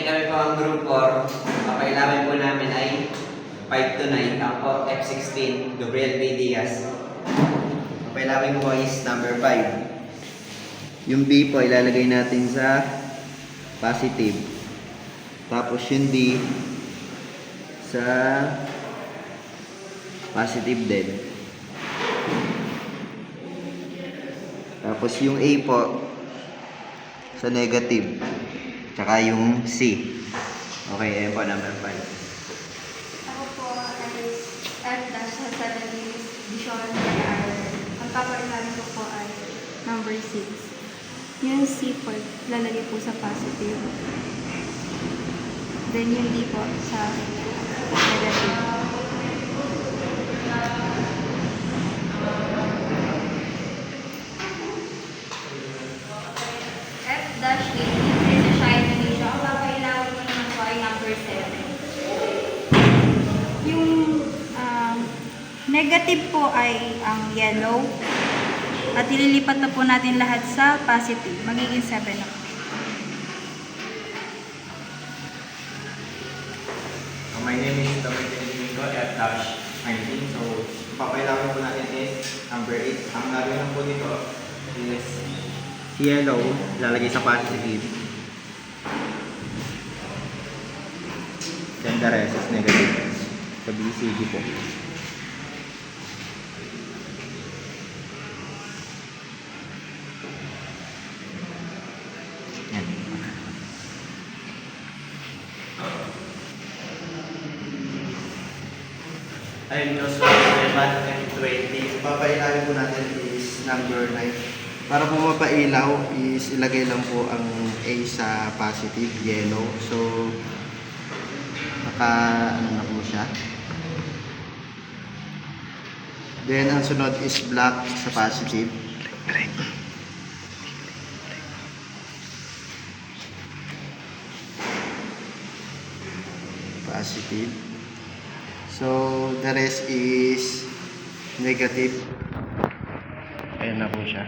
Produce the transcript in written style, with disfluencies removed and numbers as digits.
kami po ang group 4. Papailamin po namin ay 5 to 9. Ako po, F16, Gabriel B. Diaz. Papailamin po is number 5. Yung B po, ilalagay natin sa positive. Tapos yung D sa positive din. Tapos yung A po sa negative. Tsaka yung C. Okay, ayan po, number 5. Ako po ay F- sa Salamis, Vision, Kayar. Ang papailalim ko po ay number 6. Yung C po, lalagay po sa positive. Then yung D po sa negative. F-8, yung sa Indonesia. Ang papailalim ko naman po ay number 7. Yung negative po ay ang yellow. At ililipat na po natin lahat sa positive. Magiging 7 na po. My name is Dr. Domingo F-19. So, papailamin po natin is number 8. Ang gagawin po dito is si yellow, lalagay sa positive. Then the rest is negative. Sa BCD po. Yan. Ayun, Joshua Sullivan, M20. Papailamin po natin is number 9. Para po mapailaw is ilagay lang po ang A sa positive, yellow. So, ano na po siya. Then, ang sunod is black sa positive. Positive. So, the rest is negative. Ayan na po siya.